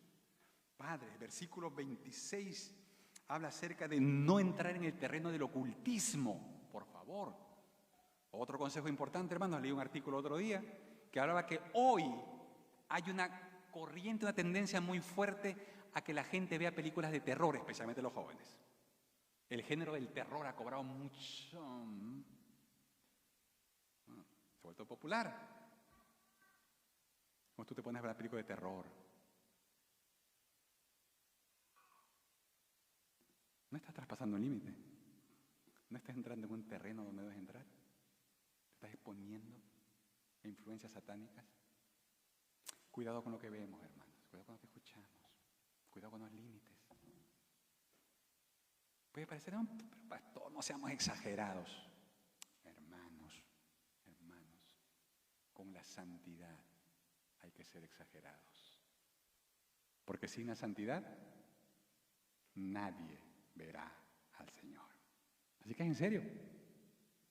padres. Versículo 26 habla acerca de no entrar en el terreno del ocultismo, por favor. Otro consejo importante, hermanos, leí un artículo otro día que hablaba que hoy hay una corriente, una tendencia muy fuerte a que la gente vea películas de terror, especialmente los jóvenes. El género del terror ha cobrado mucho, se ha vuelto popular. Como tú te pones a ver la película de terror, no estás traspasando un límite, no estás entrando en un terreno donde debes entrar, te estás exponiendo a influencias satánicas. Cuidado con lo que vemos, hermanos, cuidado con lo que escuchamos, cuidado con los límites. Puede parecer, no, pero pastor, no seamos exagerados. Hermanos, con la santidad hay que ser exagerados. Porque sin la santidad nadie verá al Señor. Así que es en serio.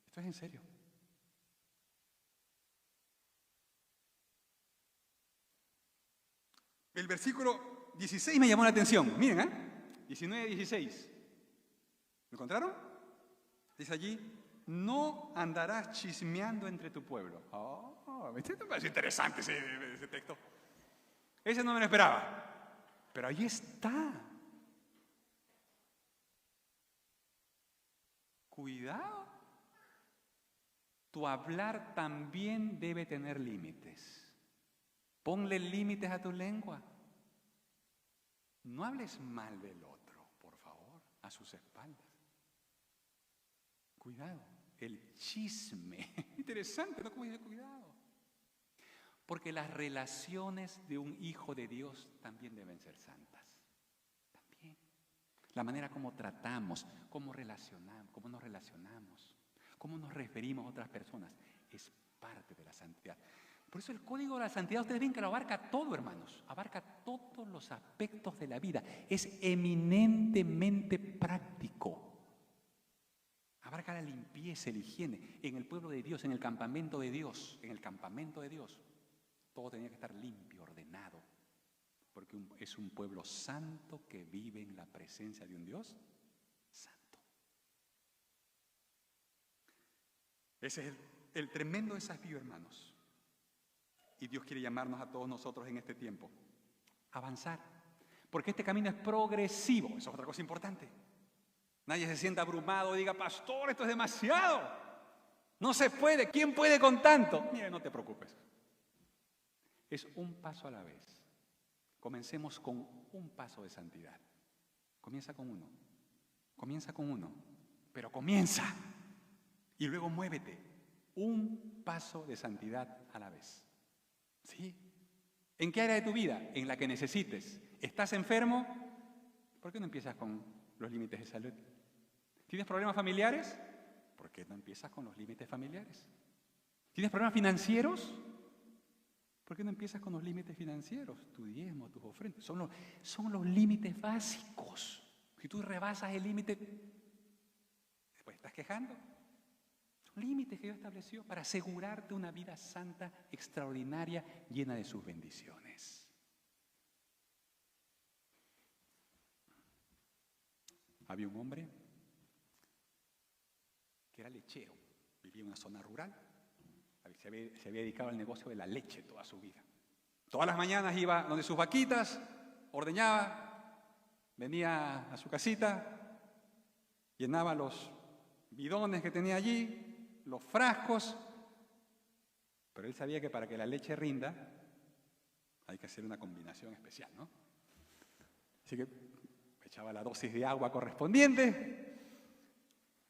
Esto es en serio. El versículo 16 me llamó la atención. Miren, 19 y 16. ¿Lo encontraron? Dice allí, no andarás chismeando entre tu pueblo. ¿Viste? Me parece interesante ese texto. Ese no me lo esperaba. Pero ahí está. Cuidado. Tu hablar también debe tener límites. Ponle límites a tu lengua. No hables mal del otro, por favor, a sus espaldas. Cuidado, el chisme. Interesante, ¿no? Como dice, cuidado. Porque las relaciones de un hijo de Dios también deben ser santas. También. La manera como tratamos, cómo relacionamos, cómo nos relacionamos, cómo nos referimos a otras personas, es parte de la santidad. Por eso el código de la santidad, ustedes ven que lo abarca todo, hermanos. Abarca todos los aspectos de la vida. Es eminentemente práctico. Abarca la limpieza, la higiene. En el pueblo de Dios, en el campamento de Dios, todo tenía que estar limpio, ordenado. Porque es un pueblo santo que vive en la presencia de un Dios santo. Ese es el tremendo desafío, hermanos. Y Dios quiere llamarnos a todos nosotros en este tiempo a avanzar. Porque este camino es progresivo. Eso es otra cosa importante. Nadie se sienta abrumado y diga, pastor, esto es demasiado. No se puede. ¿Quién puede con tanto? Mire, no te preocupes. Es un paso a la vez. Comencemos con un paso de santidad. Comienza con uno. Comienza con uno. Pero comienza. Y luego muévete. Un paso de santidad a la vez. ¿Sí? ¿En qué área de tu vida? En la que necesites. ¿Estás enfermo? ¿Por qué no empiezas con los límites de salud? ¿Tienes problemas familiares? ¿Por qué no empiezas con los límites familiares? ¿Tienes problemas financieros? ¿Por qué no empiezas con los límites financieros? Tu diezmo, tus ofrendas. Son los límites básicos. Si tú rebasas el límite, después estás quejando. Son límites que Dios estableció para asegurarte una vida santa, extraordinaria, llena de sus bendiciones. Había un hombre que era lechero, vivía en una zona rural, se había dedicado al negocio de la leche toda su vida. Todas las mañanas iba donde sus vaquitas, ordeñaba, venía a su casita, llenaba los bidones que tenía allí, los frascos, pero él sabía que para que la leche rinda hay que hacer una combinación especial, ¿no? Así que echaba la dosis de agua correspondiente,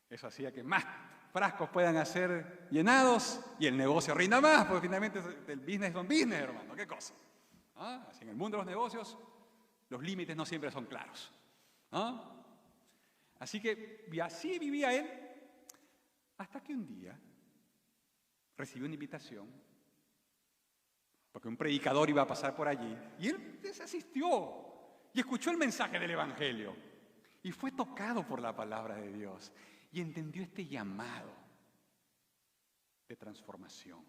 eso hacía que más frascos puedan ser llenados y el negocio rinda más, porque finalmente el business son business, hermano, ¿qué cosa? ¿Ah? Así en el mundo de los negocios los límites no siempre son claros. ¿Ah? Así que así vivía él, hasta que un día recibió una invitación, porque un predicador iba a pasar por allí, y él asistió y escuchó el mensaje del Evangelio, y fue tocado por la palabra de Dios, y entendió este llamado de transformación,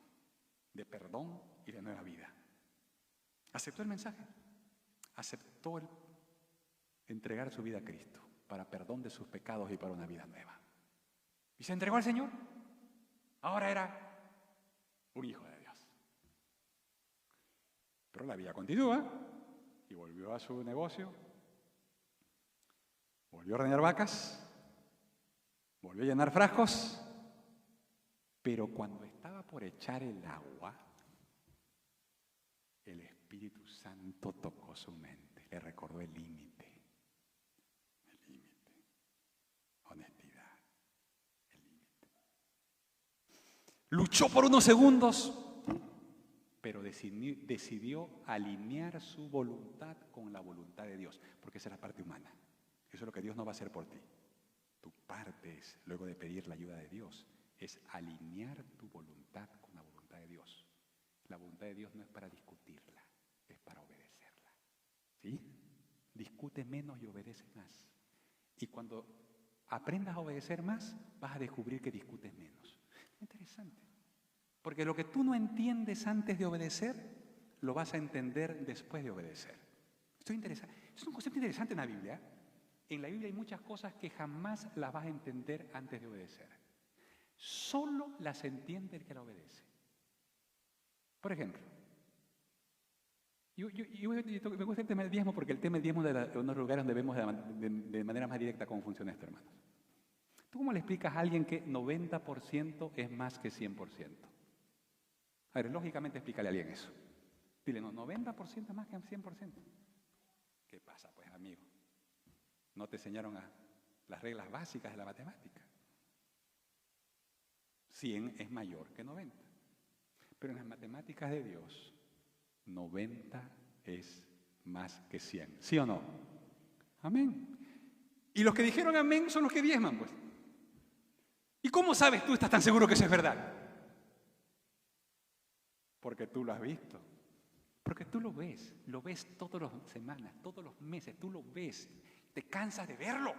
de perdón y de nueva vida. Aceptó el mensaje, aceptó entregar su vida a Cristo para perdón de sus pecados y para una vida nueva. Y se entregó al Señor. Ahora era un hijo de Dios. Pero la vida continúa y volvió a su negocio, volvió a ordeñar vacas, volvió a llenar frascos, pero cuando estaba por echar el agua, el Espíritu Santo tocó su mente, le recordó el límite, honestidad, el límite. Luchó por unos segundos, pero decidió alinear su voluntad con la voluntad de Dios, porque esa es la parte humana. Eso es lo que Dios no va a hacer por ti. Tu parte es, luego de pedir la ayuda de Dios, es alinear tu voluntad con la voluntad de Dios. La voluntad de Dios no es para discutirla, es para obedecerla. ¿Sí? Discute menos y obedece más. Y cuando aprendas a obedecer más, vas a descubrir que discutes menos. Interesante. Porque lo que tú no entiendes antes de obedecer, lo vas a entender después de obedecer. Esto es interesante. Es un concepto interesante en la Biblia. En la Biblia hay muchas cosas que jamás las vas a entender antes de obedecer. Solo las entiende el que la obedece. Por ejemplo, me gusta el tema del diezmo porque el tema del diezmo es uno de los lugares donde vemos de manera más directa cómo funciona esto, hermanos. ¿Tú cómo le explicas a alguien que 90% es más que 100%? A ver, lógicamente explícale a alguien eso. Dile, no, 90% es más que 100%. ¿Qué pasa, pues, amigo? No te enseñaron las reglas básicas de la matemática. 100 es mayor que 90. Pero en las matemáticas de Dios, 90 es más que 100. ¿Sí o no? Amén. Y los que dijeron amén son los que diezman, pues. ¿Y cómo sabes tú, estás tan seguro que eso es verdad? Porque tú lo has visto. Porque tú lo ves todas las semanas, todos los meses, tú lo ves. Te cansas de verlo.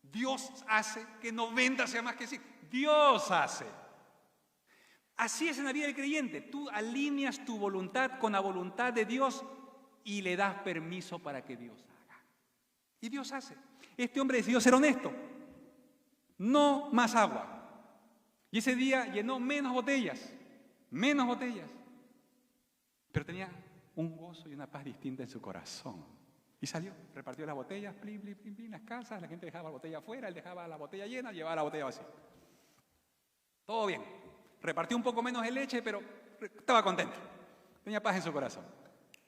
Dios hace que 90 sea más que 100. Dios hace. Así es en la vida del creyente. Tú alineas tu voluntad con la voluntad de Dios y le das permiso para que Dios haga. Y Dios hace. Este hombre decidió ser honesto. No más agua. Y ese día llenó menos botellas. Pero tenía un gozo y una paz distinta en su corazón. Y salió, repartió las botellas, plin, plin, plin, plin, las casas, la gente dejaba la botella afuera, él dejaba la botella llena, llevaba la botella vacía. Todo bien. Repartió un poco menos de leche, pero estaba contento. Tenía paz en su corazón.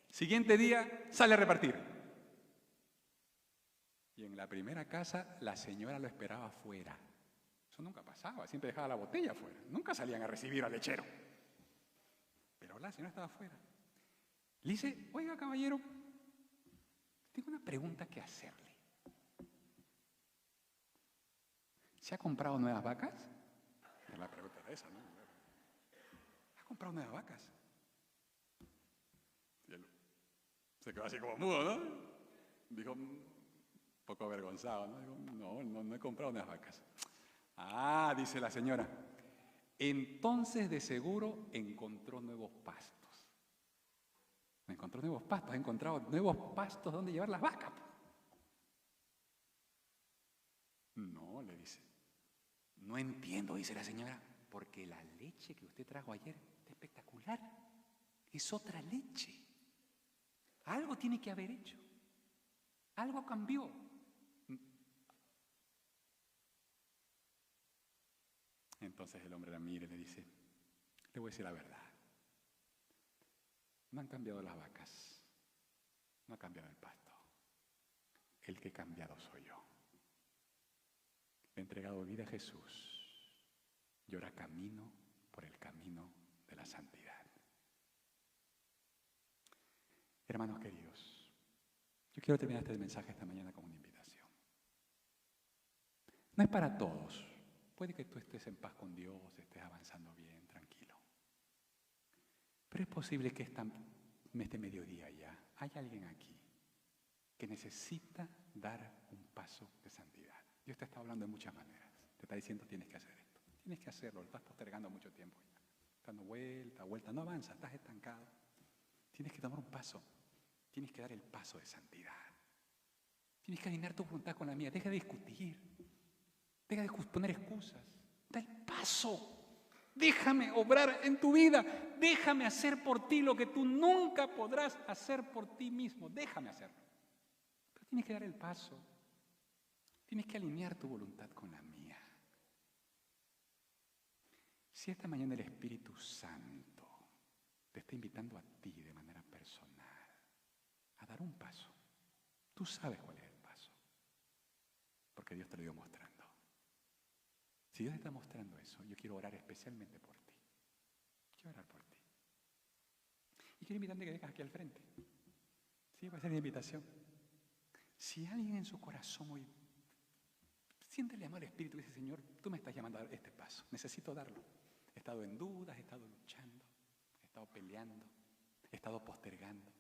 Siguiente día, sale a repartir. Y en la primera casa, la señora lo esperaba afuera. Eso nunca pasaba, siempre dejaba la botella afuera. Nunca salían a recibir al lechero. Pero la señora estaba afuera. Le dice, oiga, caballero, tengo una pregunta que hacerle. ¿Se ha comprado nuevas vacas? La pregunta era esa, ¿no? ¿Ha comprado nuevas vacas? Y él se quedó así como mudo, ¿no? Dijo, un poco avergonzado, ¿no? Dijo, no he comprado nuevas vacas. Ah, dice la señora, entonces de seguro encontró nuevos pastos. Encontró nuevos pastos, ha encontrado nuevos pastos donde llevar las vacas. No, le dice. No entiendo, dice la señora, porque la leche que usted trajo ayer es espectacular. Es otra leche. Algo tiene que haber hecho. Algo cambió. Entonces el hombre la mira y le dice, le voy a decir la verdad. No han cambiado las vacas, no ha cambiado el pasto. El que ha cambiado soy yo. He entregado vida a Jesús y ahora camino por el camino de la santidad. Hermanos queridos, yo quiero terminar este mensaje esta mañana con una invitación. No es para todos. Puede que tú estés en paz con Dios, estés avanzando bien, tranquilo. Pero es posible que este mediodía ya haya alguien aquí que necesita dar un paso de santidad. Dios te está hablando de muchas maneras. Te está diciendo tienes que hacer esto. Tienes que hacerlo, lo estás postergando mucho tiempo ya. Dando vuelta, no avanza, estás estancado. Tienes que tomar un paso. Tienes que dar el paso de santidad. Tienes que alinear tu voluntad con la mía. Deja de discutir. Deja de poner excusas. Da el paso. Déjame obrar en tu vida. Déjame hacer por ti lo que tú nunca podrás hacer por ti mismo. Déjame hacerlo. Pero tienes que dar el paso. Tienes que alinear tu voluntad con la mía. Si esta mañana el Espíritu Santo te está invitando a ti de manera personal a dar un paso, tú sabes cuál es el paso, porque Dios te lo dio mostrando. Si Dios te está mostrando eso, yo quiero orar especialmente por ti. Quiero orar por ti. Y quiero invitarte a que vengas aquí al frente. Sí, va a ser mi invitación. Si alguien en su corazón hoy siente el llamado al Espíritu y dice, Señor, tú me estás llamando a dar este paso, necesito darlo. He estado en dudas, he estado luchando, he estado peleando, he estado postergando,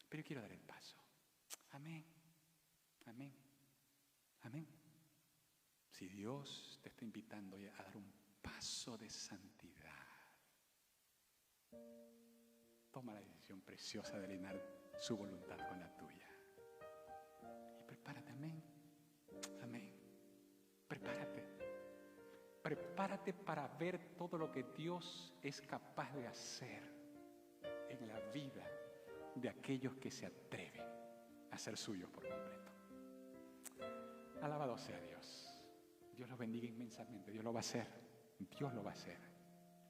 pero yo quiero dar el paso. Amén, amén, amén. Si Dios te está invitando a dar un paso de santidad, toma la decisión preciosa de alinear su voluntad con la tuya. Y prepárate, amén, amén. Prepárate para ver todo lo que Dios es capaz de hacer en la vida de aquellos que se atreven a ser suyos por completo. Alabado sea Dios. Dios los bendiga inmensamente. Dios lo va a hacer. Dios lo va a hacer.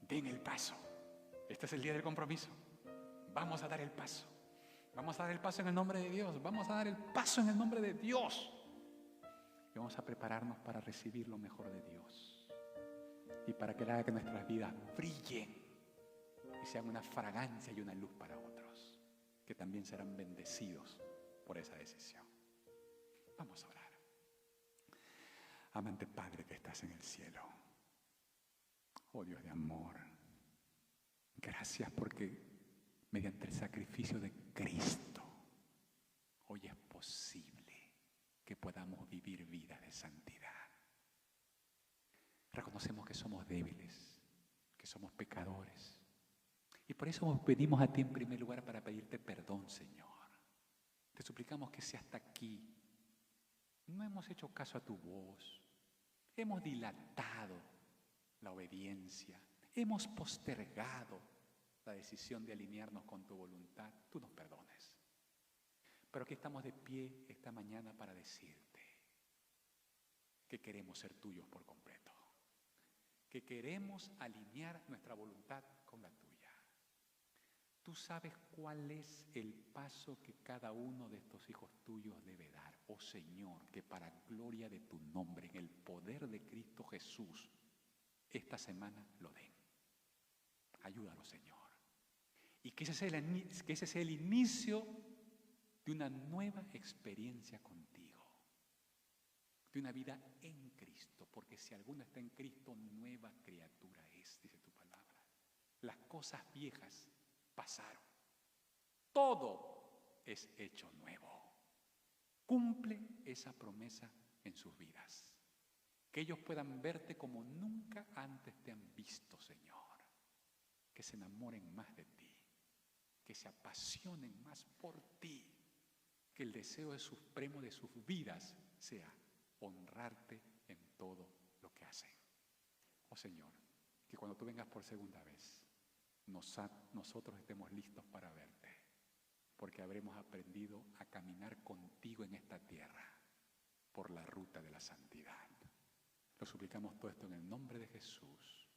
Den el paso. Este es el día del compromiso. Vamos a dar el paso. Vamos a dar el paso en el nombre de Dios. Vamos a dar el paso en el nombre de Dios. Y vamos a prepararnos para recibir lo mejor de Dios. Y para que haga que nuestras vidas brillen y sean una fragancia y una luz para otros, que también serán bendecidos por esa decisión. Vamos a orar. Amante Padre que estás en el cielo, oh Dios de amor, gracias porque mediante el sacrificio de Cristo hoy es posible que podamos vivir vidas de santidad. Reconocemos que somos débiles, que somos pecadores. Y por eso venimos a ti en primer lugar para pedirte perdón, Señor. Te suplicamos que si hasta aquí no hemos hecho caso a tu voz, hemos dilatado la obediencia, hemos postergado la decisión de alinearnos con tu voluntad, tú nos perdones. Pero aquí estamos de pie esta mañana para decirte que queremos ser tuyos por completo, que queremos alinear nuestra voluntad con la tuya. Tú sabes cuál es el paso que cada uno de estos hijos tuyos debe dar. Oh Señor, que para gloria de tu nombre, en el poder de Cristo Jesús, esta semana lo den. Ayúdalo, Señor. Y que ese sea el inicio de una nueva experiencia contigo, de una vida en Cristo, porque si alguno está en Cristo, nueva criatura es, dice tu palabra. Las cosas viejas pasaron, todo es hecho nuevo. Cumple esa promesa en sus vidas, que ellos puedan verte como nunca antes te han visto, Señor, que se enamoren más de ti, que se apasionen más por ti, que el deseo supremo de sus vidas sea honrarte en todo lo que hacen. Oh Señor, que cuando tú vengas por segunda vez, nosotros estemos listos para verte, porque habremos aprendido a caminar contigo en esta tierra por la ruta de la santidad. Lo suplicamos todo esto en el nombre de Jesús.